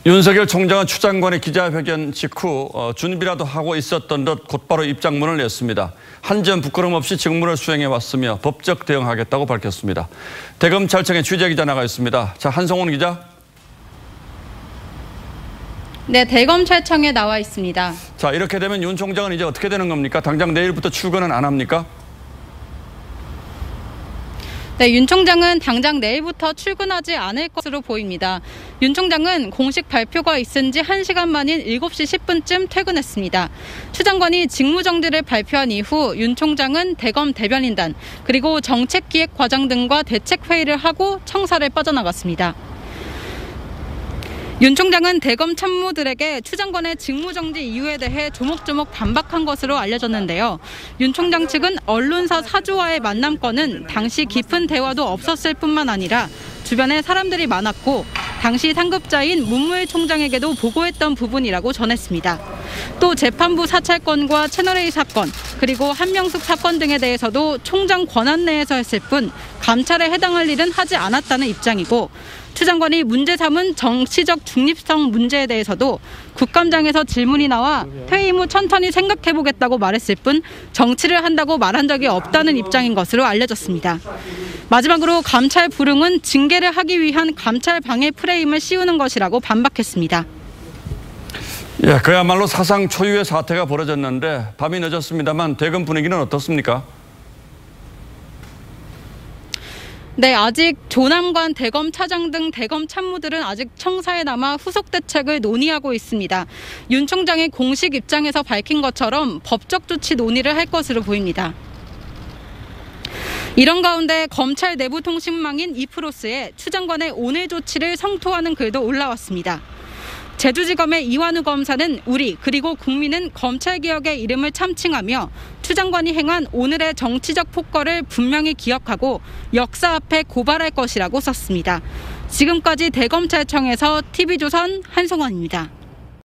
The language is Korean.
윤석열 총장은 추 장관의 기자회견 직후 준비라도 하고 있었던 듯 곧바로 입장문을 냈습니다. 한 점 부끄럼 없이 직무를 수행해왔으며 법적 대응하겠다고 밝혔습니다. 대검찰청에 취재기자 나가 있습니다. 자, 한성훈 기자. 네, 대검찰청에 나와 있습니다. 자, 이렇게 되면 윤 총장은 이제 어떻게 되는 겁니까? 당장 내일부터 출근은 안 합니까? 네, 윤 총장은 당장 내일부터 출근하지 않을 것으로 보입니다. 윤 총장은 공식 발표가 있은 지 1시간 만인 7시 10분쯤 퇴근했습니다. 추 장관이 직무정지를 발표한 이후 윤 총장은 대검 대변인단 그리고 정책기획과장 등과 대책회의를 하고 청사를 빠져나갔습니다. 윤 총장은 대검 참모들에게 추 장관의 직무정지 이유에 대해 조목조목 반박한 것으로 알려졌는데요. 윤 총장 측은 언론사 사주와의 만남 건은 당시 깊은 대화도 없었을 뿐만 아니라 주변에 사람들이 많았고 당시 상급자인 문무일 총장에게도 보고했던 부분이라고 전했습니다. 또 재판부 사찰건과 채널A 사건 그리고 한명숙 사건 등에 대해서도 총장 권한 내에서 했을 뿐 감찰에 해당할 일은 하지 않았다는 입장이고 추 장관이 문제 삼은 정치적 중립성 문제에 대해서도 국감장에서 질문이 나와 퇴임 후 천천히 생각해보겠다고 말했을 뿐 정치를 한다고 말한 적이 없다는 입장인 것으로 알려졌습니다. 마지막으로 감찰 불응은 징계를 하기 위한 감찰 방해 프레임을 씌우는 것이라고 반박했습니다. 예, 그야말로 사상 초유의 사태가 벌어졌는데 밤이 늦었습니다만 대검 분위기는 어떻습니까? 네, 아직 조남관 대검 차장 등 대검 참모들은 아직 청사에 남아 후속 대책을 논의하고 있습니다. 윤 총장의 공식 입장에서 밝힌 것처럼 법적 조치 논의를 할 것으로 보입니다. 이런 가운데 검찰 내부통신망인 이프로스에 추 장관의 오늘 조치를 성토하는 글도 올라왔습니다. 제주지검의 이완우 검사는 우리 그리고 국민은 검찰개혁의 이름을 참칭하며 추 장관이 행한 오늘의 정치적 폭거를 분명히 기억하고 역사 앞에 고발할 것이라고 썼습니다. 지금까지 대검찰청에서 TV조선 한송원입니다.